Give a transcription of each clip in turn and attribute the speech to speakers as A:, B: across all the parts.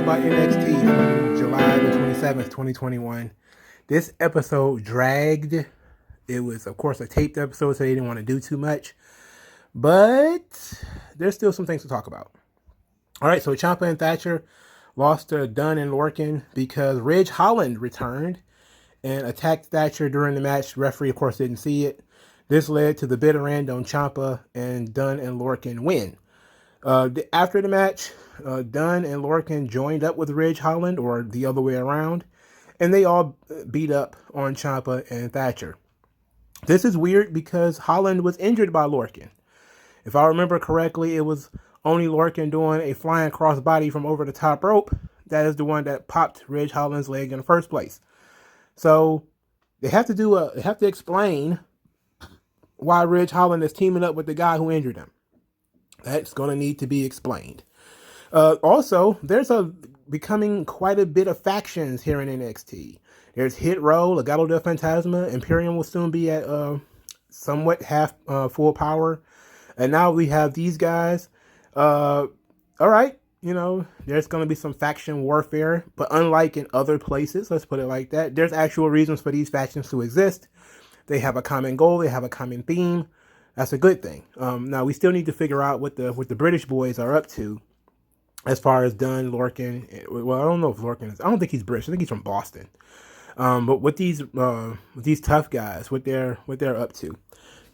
A: about NXT from July the 27th, 2021. This episode dragged. It was, of course, a taped episode, so they didn't want to do too much. But there's still some things to talk about. All right, so Ciampa and Thatcher lost to Dunn and Lorcan because Ridge Holland returned and attacked Thatcher during the match. The referee, of course, didn't see it. This led to the bitter end on Ciampa, and Dunn and Lorcan win. After the match, Dunn and Lorcan joined up with Ridge Holland, or the other way around, and they all beat up on Ciampa and Thatcher. This is weird because Holland was injured by Lorcan. If I remember correctly, it was only Lorcan doing a flying crossbody from over the top rope. That is the one that popped Ridge Holland's leg in the first place. So they have to explain why Ridge Holland is teaming up with the guy who injured him. That's going to need to be explained. Also, there's becoming quite a bit of factions here in NXT. There's Hit Row, Legado del Fantasma, Imperium will soon be at somewhat half full power. And now we have these guys. All right, there's going to be some faction warfare, but unlike in other places, let's put it like that, there's actual reasons for these factions to exist. They have a common goal. They have a common theme. That's a good thing. Now, we still need to figure out what the British boys are up to as far as Dunn, Lorcan. Well, I don't know if Lorcan is. I don't think he's British. I think he's from Boston. But with these tough guys, what they're up to.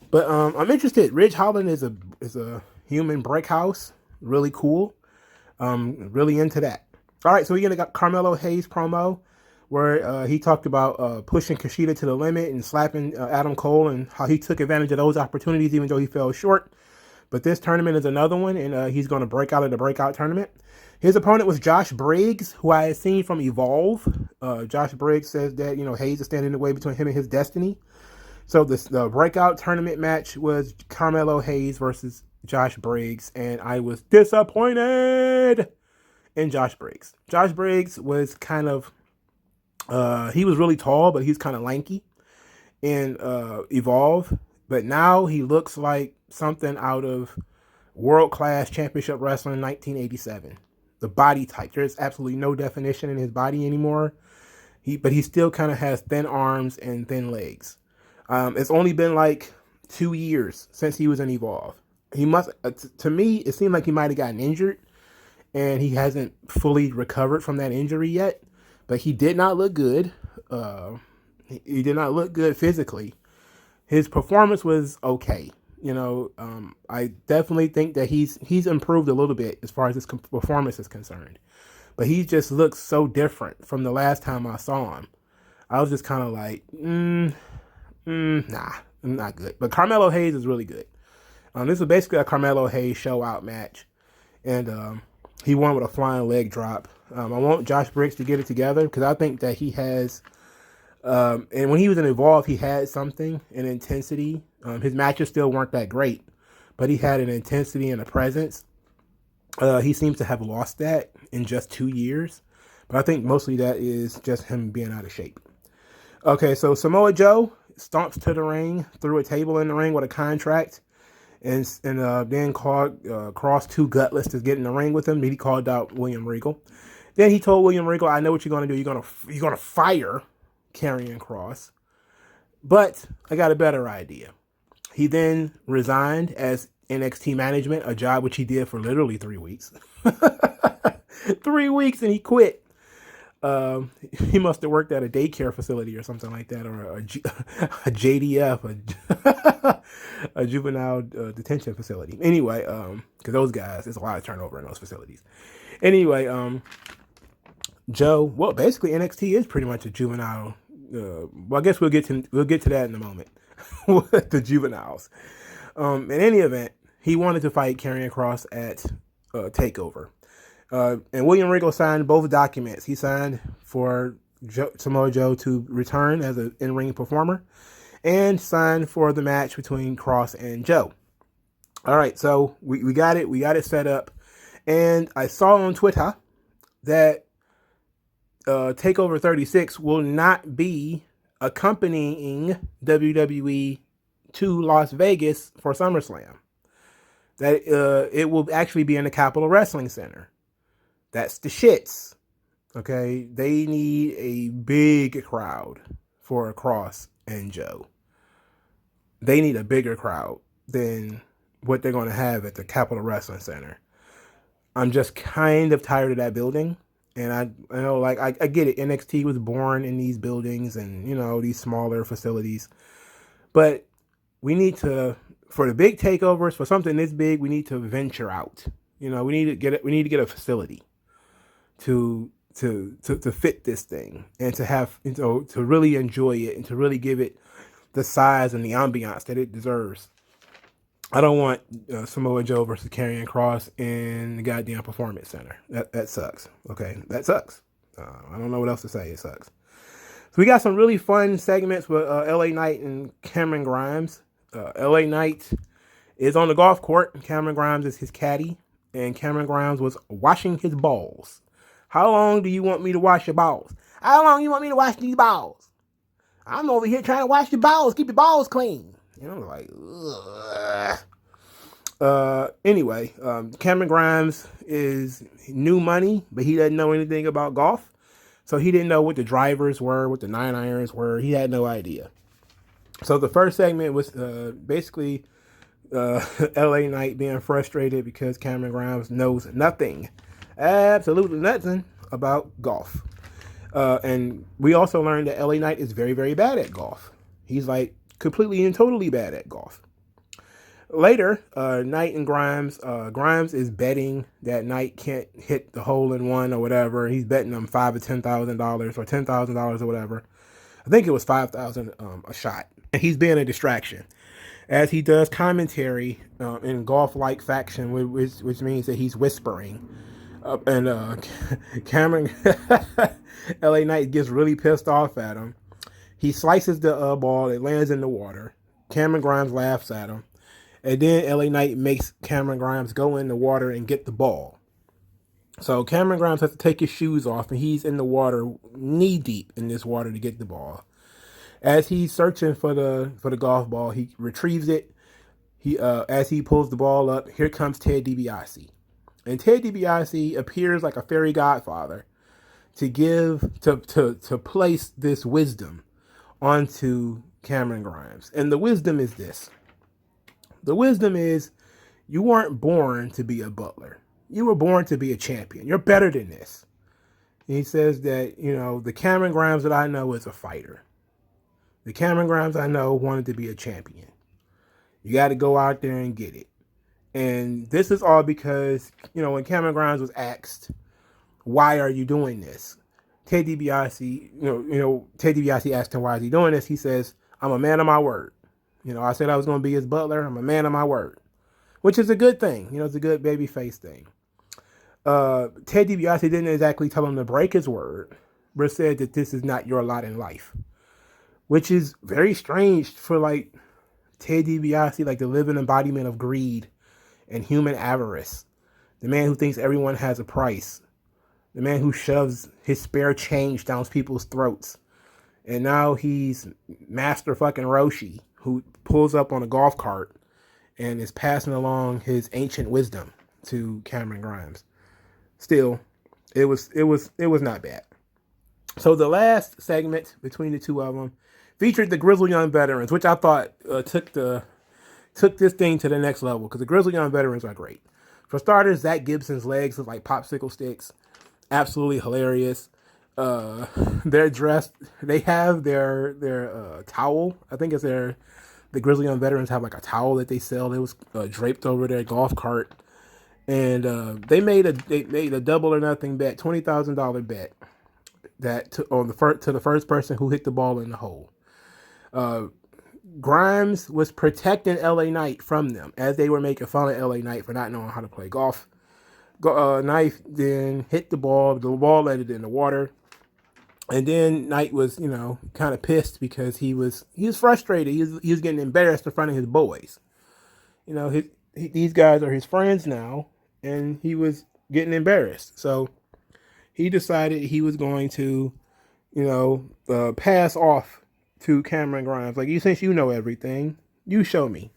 A: But I'm interested. Ridge Holland is a human brick house. Really cool. Really into that. All right, so we got Carmelo Hayes promo where he talked about pushing Kushida to the limit and slapping Adam Cole and how he took advantage of those opportunities even though he fell short. But this tournament is another one, and he's going to break out of the breakout tournament. His opponent was Josh Briggs, who I had seen from Evolve. Josh Briggs says that, Hayes is standing in the way between him and his destiny. So the breakout tournament match was Carmelo Hayes versus Josh Briggs, and I was disappointed in Josh Briggs. Josh Briggs was kind of he was really tall, but he's kind of lanky in Evolve. But now he looks like something out of World Class Championship Wrestling 1987. The body type. There's absolutely no definition in his body anymore. But he still kind of has thin arms and thin legs. It's only been like 2 years since he was in Evolve. He must, to me, it seemed like he might have gotten injured, and he hasn't fully recovered from that injury yet. But he did not look good. He did not look good physically. His performance was okay. I definitely think that he's improved a little bit as far as his performance is concerned. But he just looks so different from the last time I saw him. I was just kind of like, nah, not good. But Carmelo Hayes is really good. This was basically a Carmelo Hayes show out match. And he won with a flying leg drop. I want Josh Briggs to get it together because I think that he has, and when he was in Evolve, he had something, an intensity. His matches still weren't that great, but he had an intensity and a presence. He seems to have lost that in just 2 years, but I think mostly that is just him being out of shape. Okay, so Samoa Joe stomps to the ring, threw a table in the ring with a contract, and then called Cross too gutless to get in the ring with him. He called out William Regal. Then he told William Regal, "I know what you're going to do. You're gonna fire Karrion Kross, but I got a better idea." He then resigned as NXT management, a job which he did for literally 3 weeks. 3 weeks, and he quit. He must have worked at a daycare facility or something like that, or a JDF, a juvenile detention facility. Anyway, because those guys, there's a lot of turnover in those facilities. Anyway, Joe, well, basically NXT is pretty much a juvenile. Well, I guess we'll get to that in a moment with the juveniles. In any event, he wanted to fight Karrion Kross at Takeover. And William Regal signed both documents. He signed for Samoa Joe to return as an in-ring performer and signed for the match between Kross and Joe. All right, so we got it. We got it set up. And I saw on Twitter that Takeover 36 will not be accompanying WWE to Las Vegas for SummerSlam. That it will actually be in the Capitol Wrestling Center. That's the shits. Okay, they need a big crowd for Cross and Joe. They need a bigger crowd than what they're going to have at the Capitol Wrestling Center. I'm just kind of tired of that building. And I know, like, I get it. NXT was born in these buildings and, these smaller facilities. But we need to, for the big takeovers, for something this big, we need to venture out. We need to get a facility to fit this thing and to have, to really enjoy it and to really give it the size and the ambiance that it deserves. I don't want Samoa Joe versus Karrion Kross in the goddamn Performance Center. That sucks. Okay, that sucks. I don't know what else to say. It sucks. So we got some really fun segments with LA Knight and Cameron Grimes. LA Knight is on the golf court. Cameron Grimes is his caddy. And Cameron Grimes was washing his balls. How long do you want me to wash your balls? How long do you want me to wash these balls? I'm over here trying to wash your balls. Keep your balls clean. Like, ugh. Anyway, Cameron Grimes is new money, but he doesn't know anything about golf. So he didn't know what the drivers were, what the 9-irons were. He had no idea. So the first segment was basically LA Knight being frustrated because Cameron Grimes knows nothing, absolutely nothing about golf. And we also learned that LA Knight is very, very bad at golf. He's like completely and totally bad at golf. Later, Knight and Grimes is betting that Knight can't hit the hole in one or whatever. He's betting them $5,000 or $10,000 or $10,000 or whatever. I think it was $5,000 a shot. And he's being a distraction as he does commentary in golf-like fashion, which means that he's whispering. And Cameron LA Knight gets really pissed off at him. He slices the ball. It lands in the water. Cameron Grimes laughs at him. And then LA Knight makes Cameron Grimes go in the water and get the ball. So Cameron Grimes has to take his shoes off, and he's in the water, knee deep in this water to get the ball. As he's searching for the golf ball, he retrieves it. As he pulls the ball up, here comes Ted DiBiase. And Ted DiBiase appears like a fairy godfather to place this wisdom onto Cameron Grimes. And the wisdom is this. The wisdom is you weren't born to be a butler. You were born to be a champion. You're better than this. And he says that, the Cameron Grimes that I know is a fighter. The Cameron Grimes I know wanted to be a champion. You got to go out there and get it. And this is all because, when Cameron Grimes was asked, why are you doing this? Ted DiBiase, Ted DiBiase asked him, why is he doing this? He says, I'm a man of my word. I said I was going to be his butler. I'm a man of my word, which is a good thing. It's a good baby face thing. Ted DiBiase didn't exactly tell him to break his word, but said that this is not your lot in life, which is very strange for Ted DiBiase, like the living embodiment of greed and human avarice. The man who thinks everyone has a price. The man who shoves his spare change down people's throats. And now he's Master fucking Roshi, who pulls up on a golf cart and is passing along his ancient wisdom to Cameron Grimes. Still, it was not bad. So the last segment between the two of them featured the Grizzled Young Veterans, which I thought took this thing to the next level, because the Grizzled Young Veterans are great. For starters, Zach Gibson's legs look like popsicle sticks. Absolutely hilarious. They're dressed. They have their towel. I think it's the Grizzly Young Veterans have like a towel that they sell. It was draped over their golf cart, and they made a double or nothing bet, $20,000 bet that to the first person who hit the ball in the hole. Grimes was protecting LA Knight from them as they were making fun of LA Knight for not knowing how to play golf. Knight then hit the ball. The ball landed in the water. And then Knight was, kind of pissed because he was frustrated. He was getting embarrassed in front of his boys. These guys are his friends now, and he was getting embarrassed. So he decided he was going to, pass off to Cameron Grimes. Like, since you know everything, you show me.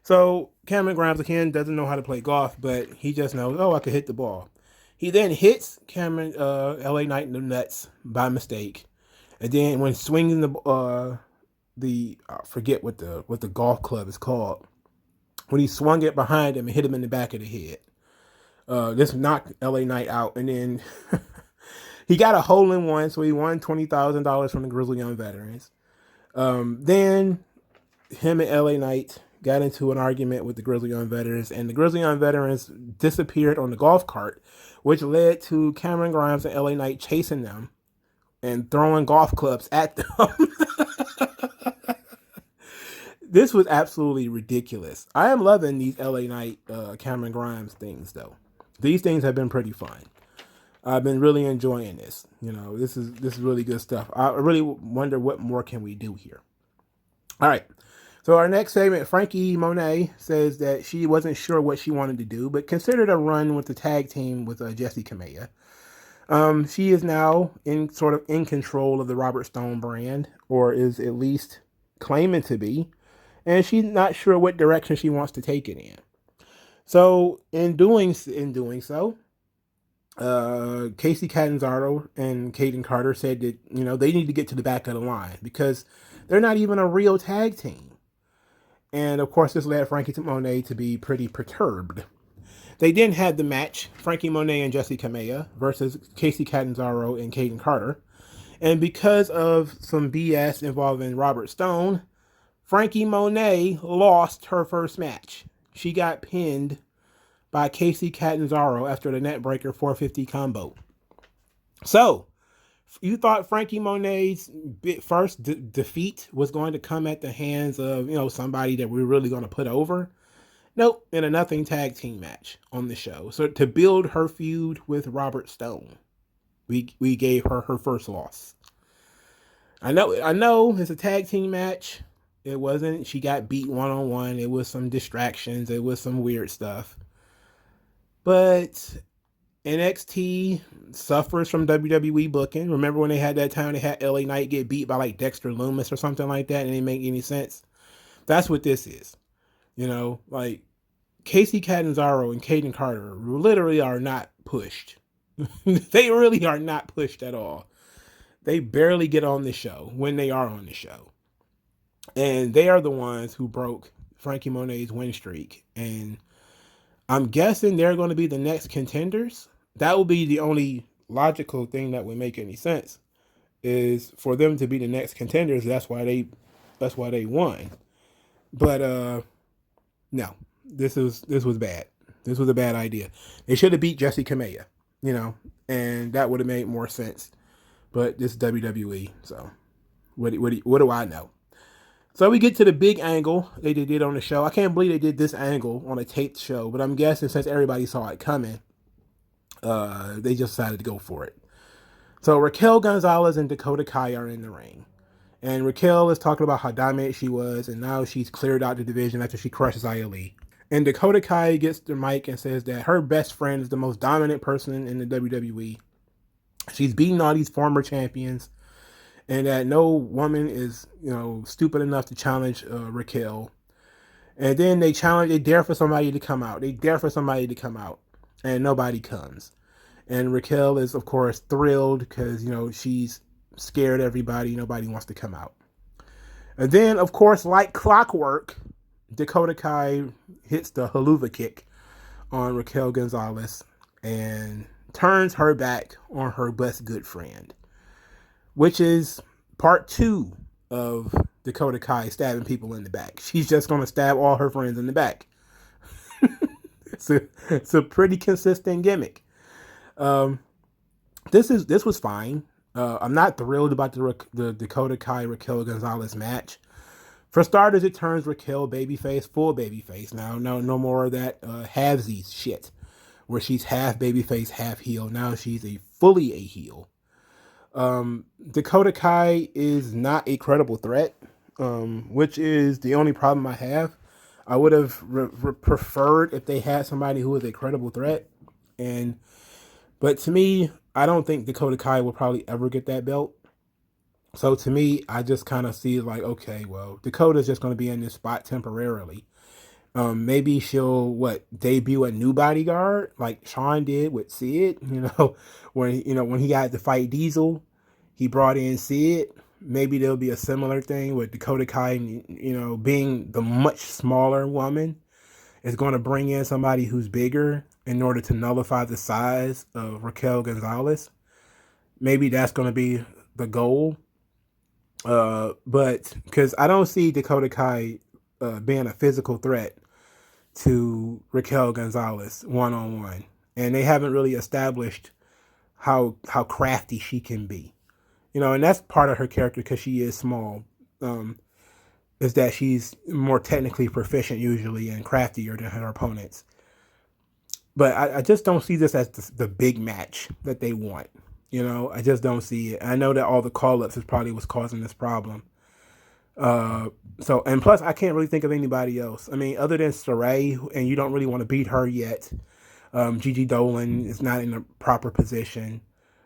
A: So Cameron Grimes, again, doesn't know how to play golf, but he just knows, I could hit the ball. He then hits Cameron LA Knight in the nuts by mistake, and then when swinging the I forget what the golf club is called, when he swung it behind him and hit him in the back of the head. This knocked LA Knight out, and then he got a hole in one, so he won $20,000 from the Grizzly Young Veterans. Then him and LA Knight got into an argument with the Grizzly Young Veterans, and the Grizzly Young Veterans disappeared on the golf cart, which led to Cameron Grimes and LA Knight chasing them and throwing golf clubs at them. This was absolutely ridiculous. I am loving these LA Knight, Cameron Grimes things, though. These things have been pretty fun. I've been really enjoying this. You know, this is really good stuff. I really wonder what more can we do here. All right. So our next segment, Frankie Monet says that she wasn't sure what she wanted to do, but considered a run with the tag team with Jessie Kamea. She is now sort of in control of the Robert Stone brand, or is at least claiming to be, and she's not sure what direction she wants to take it in. So in doing so, Casey Catanzaro and Kaden Carter said that, you know, they need to get to the back of the line because they're not even a real tag team. And of course, this led Frankie Monet to be pretty perturbed. They then had the match, Frankie Monet and Jessie Kamea versus Casey Catanzaro and Kaden Carter. And because of some BS involving Robert Stone, Frankie Monet lost her first match. She got pinned by Casey Catanzaro after the Netbreaker 450 combo. So, you thought Frankie Monet's first defeat was going to come at the hands of, you know, somebody that we're really going to put over? Nope, in a nothing tag team match on the show. So to build her feud with Robert Stone, we gave her her first loss. I know it's a tag team match. It wasn't, she got beat one-on-one. It was some distractions. It was some weird stuff. But NXT suffers from WWE booking. Remember when they had that time they had LA Knight get beat by like Dexter Lumis or something like that, and it didn't make any sense? That's what this is. You know, like Casey Catanzaro and Kaden Carter literally are not pushed. They really are not pushed at all. They barely get on the show when they are on the show. And they are the ones who broke Frankie Monet's win streak. And I'm guessing they're going to be the next contenders. That would be the only logical thing that would make any sense, is for them to be the next contenders. That's why they won. But no, this was bad. This was a bad idea. They should have beat Jessie Kamea, you know, and that would have made more sense. But this is WWE, so what do I know? So we get to the big angle they did on the show. I can't believe they did this angle on a taped show, but I'm guessing since everybody saw it coming, they just decided to go for it. So Raquel Gonzalez and Dakota Kai are in the ring. And Raquel is talking about how dominant she was, and now she's cleared out the division after she crushes Xia. And Dakota Kai gets the mic and says that her best friend is the most dominant person in the WWE. She's beaten all these former champions, and that no woman is, you know, stupid enough to challenge Raquel. And then they dare for somebody to come out. And nobody comes. And Raquel is, of course, thrilled because, you know, she's scared everybody. Nobody wants to come out. And then, of course, like clockwork, Dakota Kai hits the haluva kick on Raquel Gonzalez and turns her back on her best good friend, which is part 2 of Dakota Kai stabbing people in the back. She's just going to stab all her friends in the back. It's a pretty consistent gimmick. This was fine. I'm not thrilled about the Dakota Kai Raquel Gonzalez match. For starters, it turns Raquel babyface, full babyface. Now, no more of that halvesies shit, where she's half babyface, half heel. Now she's fully a heel. Dakota Kai is not a credible threat, which is the only problem I have. I would have preferred if they had somebody who was a credible threat, but to me, I don't think Dakota Kai will probably ever get that belt. So to me, I just kind of see like, okay, well, Dakota's just going to be in this spot temporarily. Maybe she'll debut a new bodyguard like Sean did with Sid. When he got to fight Diesel, he brought in Sid. Maybe there'll be a similar thing with Dakota Kai. Being the much smaller woman, is going to bring in somebody who's bigger in order to nullify the size of Raquel Gonzalez. Maybe that's going to be the goal. But because I don't see Dakota Kai being a physical threat to Raquel Gonzalez one-on-one. And they haven't really established how crafty she can be. And that's part of her character because she is small. Is that she's more technically proficient usually and craftier than her opponents. But I just don't see this as the big match that they want. I just don't see it. I know that all the call-ups is probably what's causing this problem. And plus, I can't really think of anybody else. I mean, other than Saray, and you don't really want to beat her yet. Gigi Dolan is not in the proper position.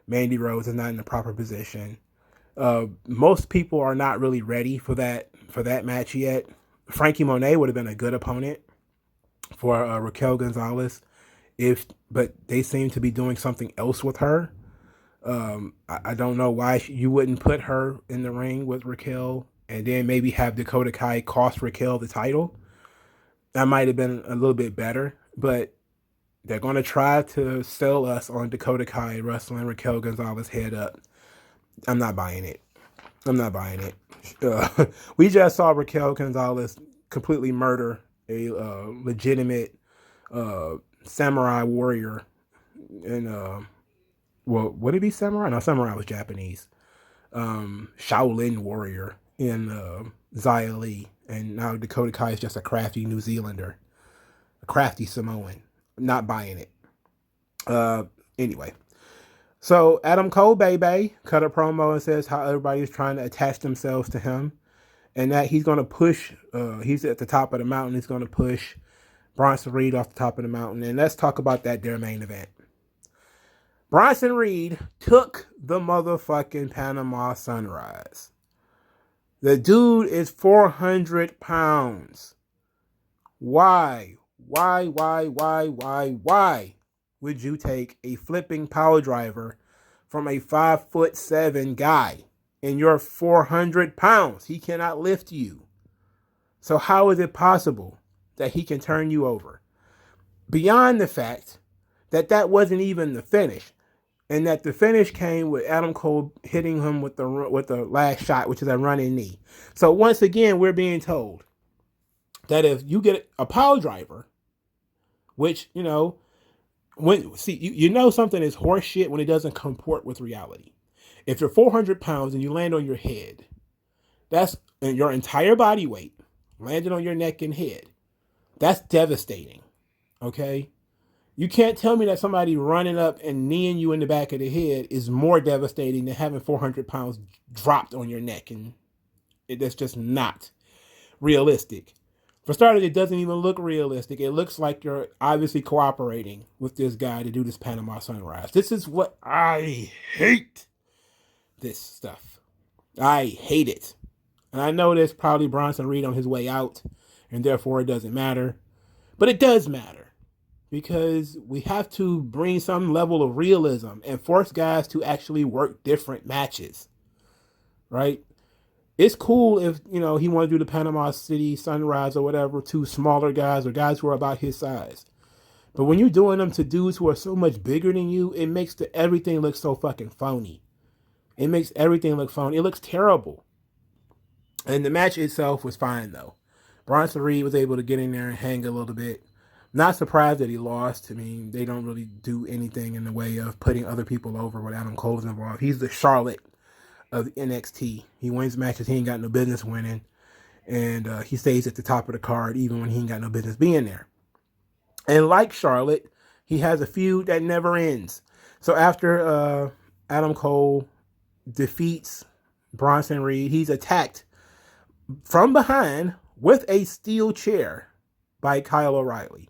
A: Mandy Rose is not in the proper position. Most people are not really ready for that match yet. Frankie Monet would have been a good opponent for Raquel Gonzalez, but they seem to be doing something else with her. I don't know why you wouldn't put her in the ring with Raquel and then maybe have Dakota Kai cost Raquel the title. That might have been a little bit better, but they're going to try to sell us on Dakota Kai wrestling Raquel Gonzalez head up. I'm not buying it. We just saw Raquel Gonzalez completely murder a legitimate samurai warrior in would it be samurai? No, samurai was Japanese. Shaolin warrior in Xia Li, and now Dakota Kai is just a crafty New Zealander, a crafty Samoan. I'm not buying it. Anyway, so Adam Cole baby cut a promo and says how everybody's trying to attach themselves to him, and that he's going to push. He's at the top of the mountain. He's going to push Bronson Reed off the top of the mountain, and let's talk about their main event. Bronson Reed took the motherfucking Panama Sunrise. The dude is 400 pounds. Why would you take a flipping power driver from a 5'7" guy and you're 400 pounds? He cannot lift you. So how is it possible that he can turn you over? Beyond the fact that wasn't even the finish. And that the finish came with Adam Cole hitting him with the last shot, which is a running knee. So once again, we're being told that if you get a pile driver, which, something is horse shit when it doesn't comport with reality. If you're 400 pounds and you land on your head, that's your entire body weight landed on your neck and head. That's devastating. Okay? You can't tell me that somebody running up and kneeing you in the back of the head is more devastating than having 400 pounds dropped on your neck. And that's just not realistic. For starters, it doesn't even look realistic. It looks like you're obviously cooperating with this guy to do this Panama Sunrise. This is what I hate. This stuff. I hate it. And I know there's probably Bronson Reed on his way out, and therefore it doesn't matter. But it does matter. Because we have to bring some level of realism and force guys to actually work different matches, right? It's cool if, he want to do the Panama City Sunrise or whatever to smaller guys or guys who are about his size. But when you're doing them to dudes who are so much bigger than you, it makes everything look so fucking phony. It makes everything look phony. It looks terrible. And the match itself was fine, though. Bronson Reed was able to get in there and hang a little bit. Not surprised that he lost. I mean, they don't really do anything in the way of putting other people over when Adam Cole's involved. He's the Charlotte of NXT. He wins matches he ain't got no business winning. And he stays at the top of the card even when he ain't got no business being there. And like Charlotte, he has a feud that never ends. So after Adam Cole defeats Bronson Reed, he's attacked from behind with a steel chair by Kyle O'Reilly.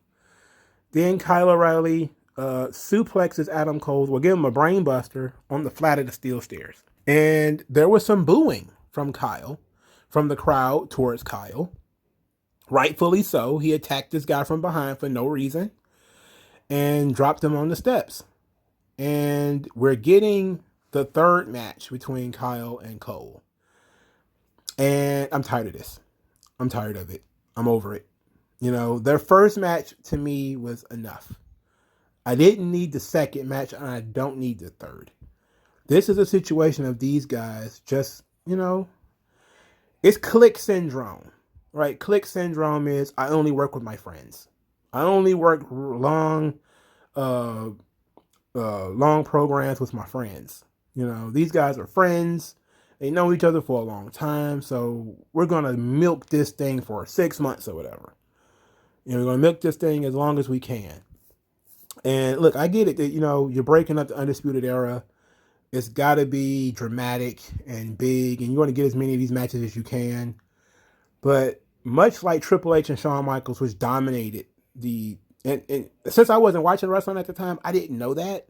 A: Then Kyle O'Reilly suplexes Adam Cole, will give him a brain buster on the flat of the steel stairs. And there was some booing from the crowd towards Kyle. Rightfully so. He attacked this guy from behind for no reason and dropped him on the steps. And we're getting the third match between Kyle and Cole. And I'm tired of this. I'm tired of it. I'm over it. You know, their first match to me was enough. I didn't need the second match, and I don't need the third. This is a situation of these guys just, you know, it's click syndrome, right? Click syndrome is I only work with my friends. I only work uh, long programs with my friends. You know, these guys are friends. They know each other for a long time, so we're gonna milk this thing for 6 months or whatever. You know, we're gonna milk this thing as long as we can. And look, I get it that you're breaking up the Undisputed Era. It's got to be dramatic and big, and you want to get as many of these matches as you can. But much like Triple H and Shawn Michaels, which dominated and since I wasn't watching wrestling at the time, I didn't know that.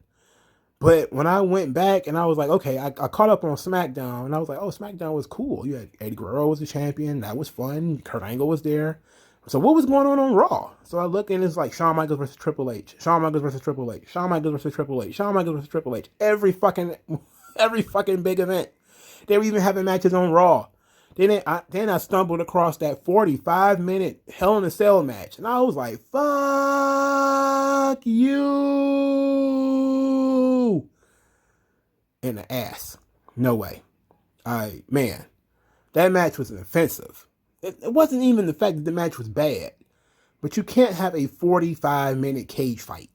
A: But when I went back and I was like, okay, I caught up on SmackDown, and I was like, oh, SmackDown was cool. You had Eddie Guerrero was the champion. That was fun. Kurt Angle was there. So what was going on Raw? So I look and it's like Shawn Michaels versus Triple H. Shawn Michaels versus Triple H. Shawn Michaels versus Triple H. Shawn Michaels versus Triple H. Every fucking big event. They were even having matches on Raw. Then I stumbled across that 45-minute Hell in a Cell match. And I was like, fuck you in the ass. No way. Man, that match was offensive. It wasn't even the fact that the match was bad. But you can't have a 45-minute cage fight.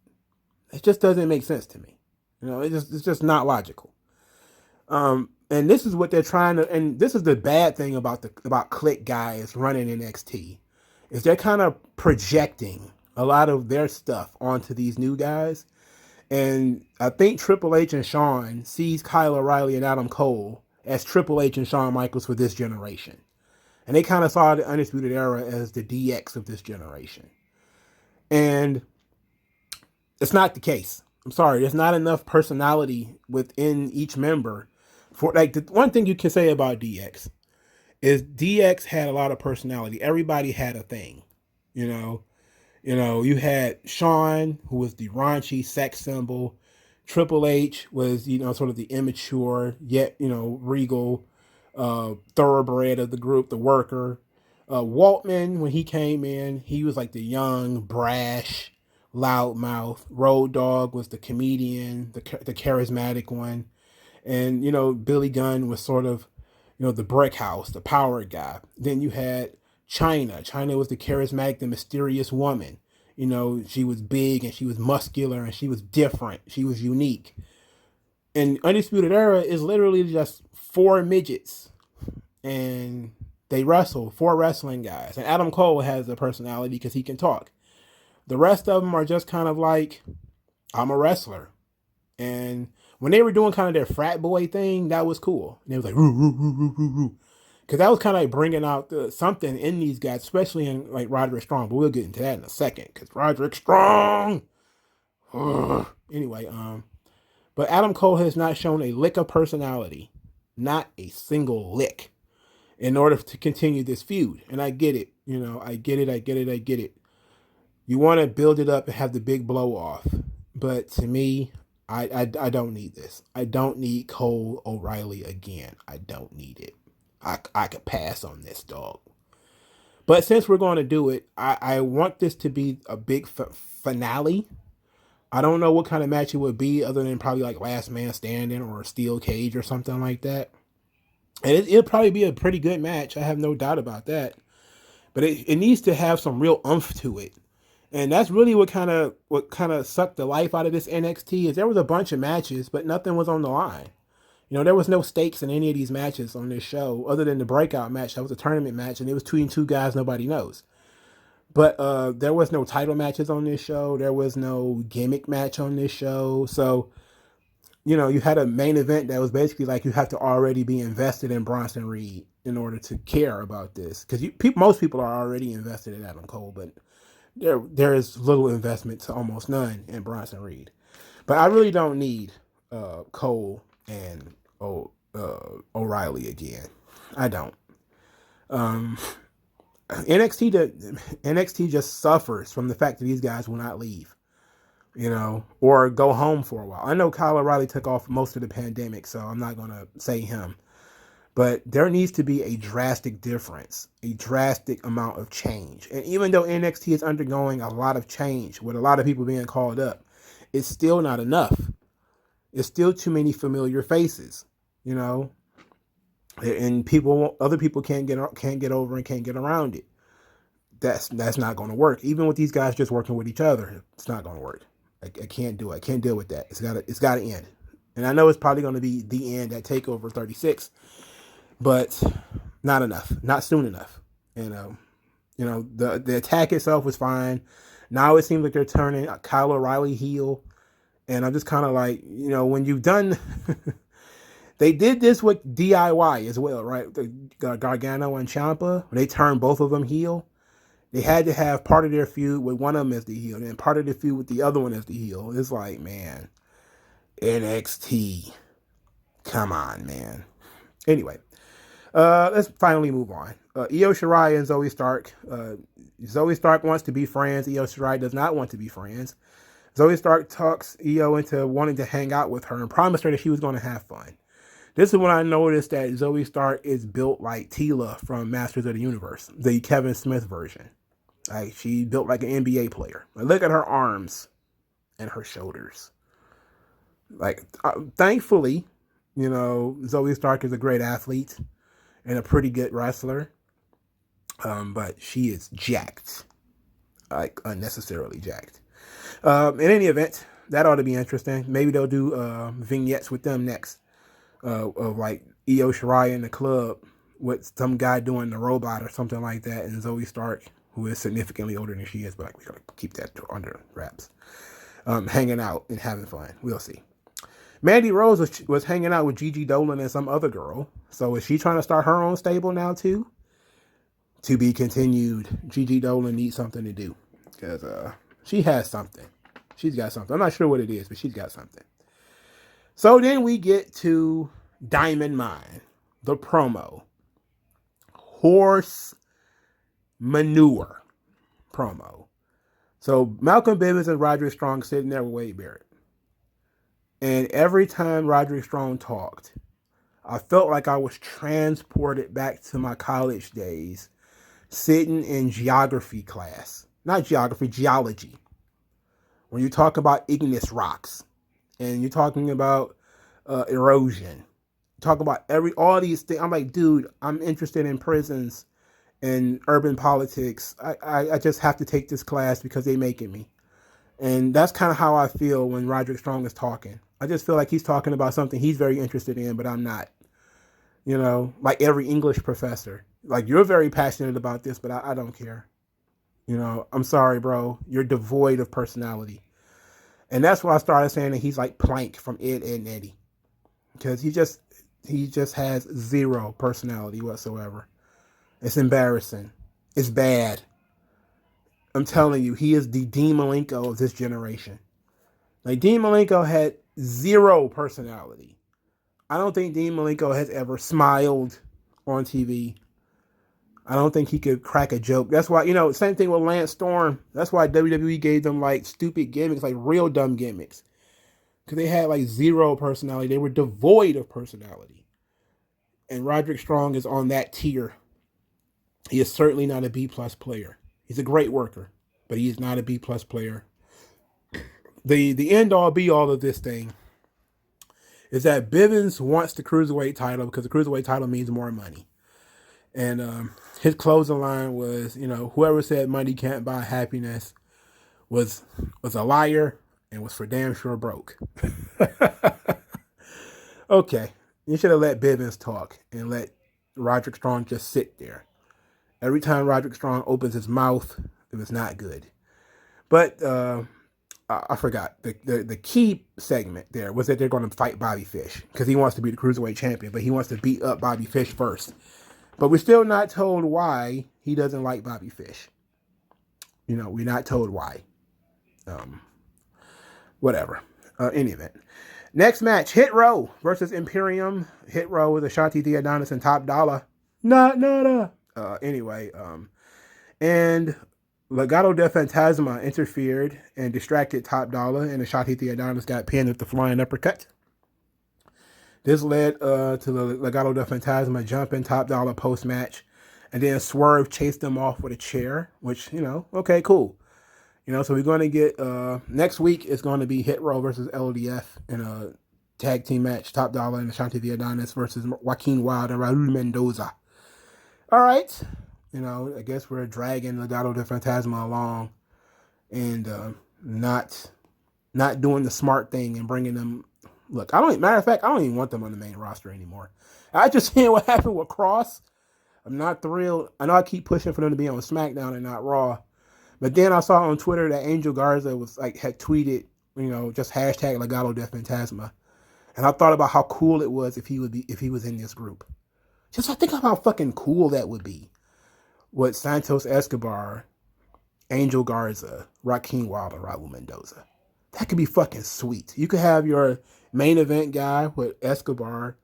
A: It just doesn't make sense to me. It's just not logical. And this is what they're trying to, and this is the bad thing about Click guys running NXT, is they're kind of projecting a lot of their stuff onto these new guys. And I think Triple H and Shawn sees Kyle O'Reilly and Adam Cole as Triple H and Shawn Michaels for this generation. And they kind of saw the Undisputed Era as the DX of this generation. And it's not the case. I'm sorry. There's not enough personality within each member. For like, the one thing you can say about DX is DX had a lot of personality. Everybody had a thing. You had Shawn, who was the raunchy sex symbol. Triple H was, sort of the immature, yet, regal, thoroughbred of the group, the worker. Waltman, when he came in, he was like the young, brash, loudmouth. Road Dogg was the comedian, the charismatic one. And, Billy Gunn was sort of, the brick house, the power guy. Then you had Chyna. Chyna was the charismatic, the mysterious woman. She was big and she was muscular and she was different. She was unique. And Undisputed Era is literally just 4 midgets. And they wrestle, 4 wrestling guys. And Adam Cole has a personality because he can talk. The rest of them are just kind of like, I'm a wrestler. And when they were doing kind of their frat boy thing, that was cool. And it was like, roo, roo, roo, roo, roo, roo. Because that was kind of like bringing out something in these guys, especially in like Roderick Strong. But we'll get into that in a second. Because Roderick Strong. Anyway, but Adam Cole has not shown a lick of personality. Not a single lick. In order to continue this feud. And I get it. I get it. You want to build it up and have the big blow off. But to me, I don't need this. I don't need Cole O'Reilly again. I don't need it. I could pass on this, dog. But since we're going to do it, I want this to be a big finale. I don't know what kind of match it would be other than probably like Last Man Standing or a Steel Cage or something like that. And it'll probably be a pretty good match. I have no doubt about that. But it needs to have some real oomph to it. And that's really what kind of sucked the life out of this NXT is there was a bunch of matches, but nothing was on the line. There was no stakes in any of these matches on this show other than the breakout match. That was a tournament match, and it was between 2 guys nobody knows. But there was no title matches on this show. There was no gimmick match on this show. So, you had a main event that was basically like you have to already be invested in Bronson Reed in order to care about this. Because most people are already invested in Adam Cole, but there is little investment to almost none in Bronson Reed. But I really don't need Cole and O'Reilly again. I don't. NXT just suffers from the fact that these guys will not leave, or go home for a while. I know Kyle O'Reilly took off most of the pandemic, so I'm not going to say him. But there needs to be a drastic difference, a drastic amount of change. And even though NXT is undergoing a lot of change with a lot of people being called up, it's still not enough. It's still too many familiar faces, and other people can't get over and can't get around it. That's not going to work. Even with these guys just working with each other, it's not going to work. I can't do it. I can't deal with that. It's got to end. And I know it's probably going to be the end at Takeover 36. But not enough, not soon enough. The attack itself was fine. Now it seems like they're turning Kyle O'Reilly heel. And I'm just kind of like, when you've done, they did this with DIY as well, right? The Gargano and Ciampa, when they turned both of them heel, they had to have part of their feud with one of them as the heel and part of the feud with the other one as the heel. It's like, man, NXT, come on, man. Anyway. Let's finally move on. Io Shirai and Zoe Stark. Zoe Stark wants to be friends. Io Shirai does not want to be friends. Zoe Stark talks Io into wanting to hang out with her and promised her that she was going to have fun. This is when I noticed that Zoe Stark is built like Tila from Masters of the Universe, the Kevin Smith version. Like, she built like an NBA player. Like, look at her arms and her shoulders. Like, thankfully, Zoe Stark is a great athlete and a pretty good wrestler. But she is jacked. Like, unnecessarily jacked. In any event, that ought to be interesting. Maybe they'll do vignettes with them next. Of like Io Shirai in the club with some guy doing the robot or something like that. And Zoe Stark, who is significantly older than she is, but like, we gotta keep that under wraps. Hanging out and having fun. We'll see. Mandy Rose was hanging out with Gigi Dolan and some other girl. So is she trying to start her own stable now too? To be continued. Gigi Dolan needs something to do. Because she has something. She's got something. I'm not sure what it is, but she's got something. So then we get to Diamond Mine. The promo. Horse manure promo. So Malcolm Bivens and Roderick Strong sitting there with Wade Barrett. And every time Roderick Strong talked, I felt like I was transported back to my college days, sitting in geography class. Not geography, geology. When you talk about igneous rocks, and you're talking about erosion, talk about all these things. I'm like, dude, I'm interested in prisons and urban politics. I just have to take this class because they're making me. And that's kind of how I feel when Roderick Strong is talking. I just feel like he's talking about something he's very interested in, but I'm not. Like every English professor. Like, you're very passionate about this, but I don't care. I'm sorry, bro. You're devoid of personality. And that's why I started saying that he's like Plank from Ed, Edd and Eddy. Because he just has zero personality whatsoever. It's embarrassing. It's bad. I'm telling you, he is the Dean Malenko of this generation. Like, Dean Malenko had zero personality. I don't think Dean Malenko has ever smiled on TV. I don't think he could crack a joke. That's why, same thing with Lance Storm. That's why WWE gave them like stupid gimmicks, like real dumb gimmicks. Because they had like zero personality. They were devoid of personality. And Roderick Strong is on that tier. He is certainly not a B+ player. He's a great worker, but he is not a B+ player. The end all be all of this thing is that Bivens wants the cruiserweight title because the cruiserweight title means more money. And his closing line was, whoever said money can't buy happiness was a liar and was for damn sure broke. Okay, you should have let Bivens talk and let Roderick Strong just sit there. Every time Roderick Strong opens his mouth, it was not good. But I forgot. The key segment there was that they're going to fight Bobby Fish because he wants to be the Cruiserweight champion, but he wants to beat up Bobby Fish first. But we're still not told why he doesn't like Bobby Fish. We're not told why. Whatever. Any event. Next match, Hit Row versus Imperium. Hit Row with Ashanti, Adonis, and Top Dollar. Anyway, And Legado del Fantasma interfered and distracted Top Dollar, and Ashante Thea Adonis got pinned with the flying uppercut. This led to the Legado del Fantasma jumping Top Dollar post match, and then Swerve chased them off with a chair, which, okay, cool. So we're going to get, next week is going to be Hit Row versus LDF in a tag team match. Top Dollar and Ashante Thea Adonis versus Joaquin Wilde and Raul Mendoza. All right. I guess we're dragging Legado del Fantasma along and not doing the smart thing and bringing them. Look, matter of fact, I don't even want them on the main roster anymore. I just seen what happened with Cross. I'm not thrilled. I know I keep pushing for them to be on SmackDown and not Raw. But then I saw on Twitter that Angel Garza had tweeted, just hashtag Legado del Fantasma. And I thought about how cool it was if he was in this group. Just think of how fucking cool that would be. With Santos Escobar, Angel Garza, Joaquin Wilde, and Raul Mendoza. That could be fucking sweet. You could have your main event guy with Escobar,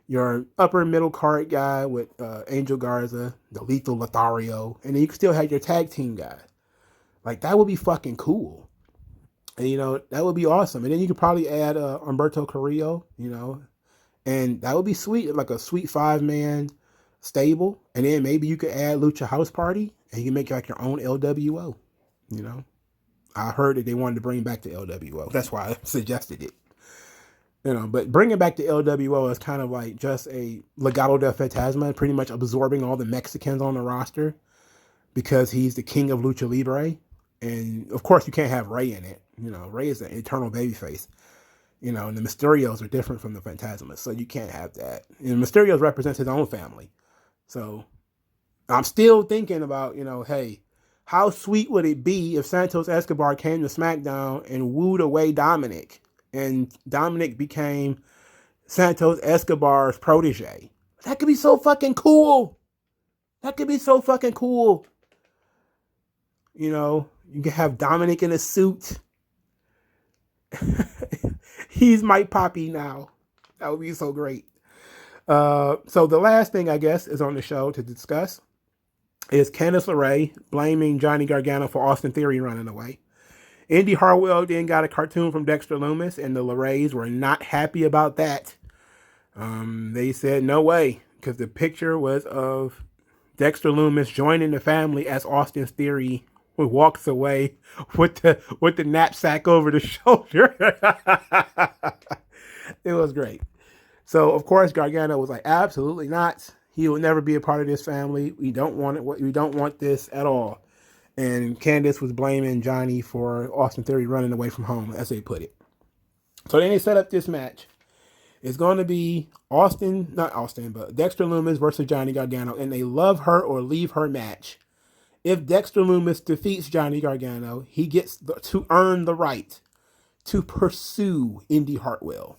A: your upper middle card guy with Angel Garza, the Lethal Lothario, and then you could still have your tag team guy. That would be fucking cool. And, that would be awesome. And then you could probably add Humberto Carrillo, and that would be sweet, like a sweet 5-man stable. And then maybe you could add Lucha House Party, and you can make your own LWO, I heard that they wanted to bring back the LWO. That's why I suggested it. But bringing back the LWO is kind of like just a Legado del Fantasma, pretty much absorbing all the Mexicans on the roster because he's the king of Lucha Libre. And, of course, you can't have Rey in it. Rey is an eternal babyface. And the Mysterios are different from the Fantasmas, so you can't have that. And Mysterios represents his own family. So I'm still thinking about, hey, how sweet would it be if Santos Escobar came to SmackDown and wooed away Dominic, and Dominic became Santos Escobar's protege? That could be so fucking cool. You can have Dominic in a suit. He's Mike Poppy now. That would be so great. So the last thing, I guess, is on the show to discuss is Candice LeRae blaming Johnny Gargano for Austin Theory running away. Indy Hartwell then got a cartoon from Dexter Lumis, and the LeRaes were not happy about that. They said no way, because the picture was of Dexter Lumis joining the family as Austin Theory walks away with the knapsack over the shoulder. It was great. So, of course, Gargano was like, absolutely not. He will never be a part of this family. We don't want it. We don't want this at all. And Candice was blaming Johnny for Austin Theory running away from home, as they put it. So then they set up this match. It's going to be Dexter Lumis versus Johnny Gargano in a love her or leave her match. If Dexter Lumis defeats Johnny Gargano, he gets to earn the right to pursue Indy Hartwell.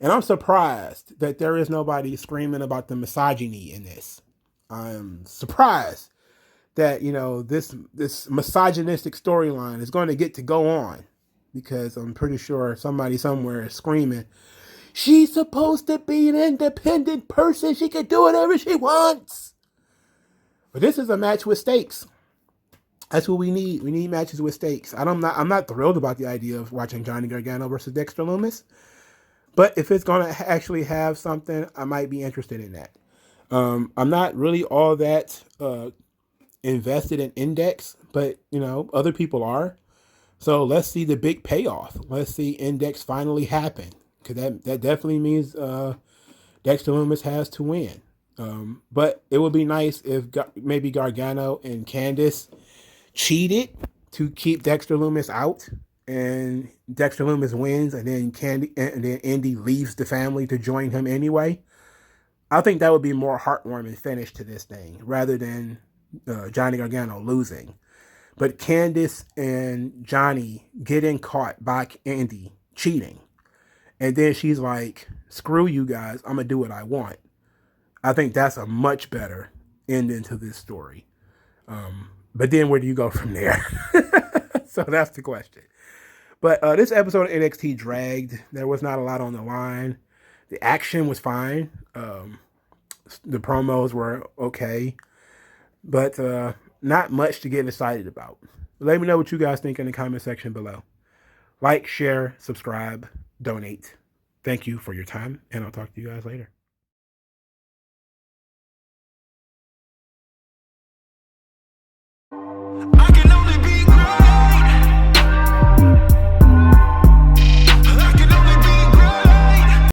A: And I'm surprised that there is nobody screaming about the misogyny in this. I'm surprised that, this misogynistic storyline is going to get to go on, because I'm pretty sure somebody somewhere is screaming, she's supposed to be an independent person. She can do whatever she wants. But this is a match with stakes. That's what we need. We need matches with stakes. I'm not thrilled about the idea of watching Johnny Gargano versus Dexter Lumis. But if it's going to actually have something, I might be interested in that. I'm not really all that invested in Index, but, other people are. So let's see the big payoff. Let's see Index finally happen. Because that definitely means Dexter Lumis has to win. But it would be nice if maybe Gargano and Candice cheated to keep Dexter Lumis out, and Dexter Lumis wins, and then Indy leaves the family to join him anyway. I think that would be a more heartwarming finish to this thing, rather than Johnny Gargano losing. But Candice and Johnny getting caught by Indy cheating, and then she's like, screw you guys, I'm going to do what I want. I think that's a much better ending to this story. But then where do you go from there? So that's the question. But this episode of NXT dragged. There was not a lot on the line. The action was fine. The promos were okay. But not much to get excited about. Let me know what you guys think in the comment section below. Like, share, subscribe, donate. Thank you for your time, and I'll talk to you guys later.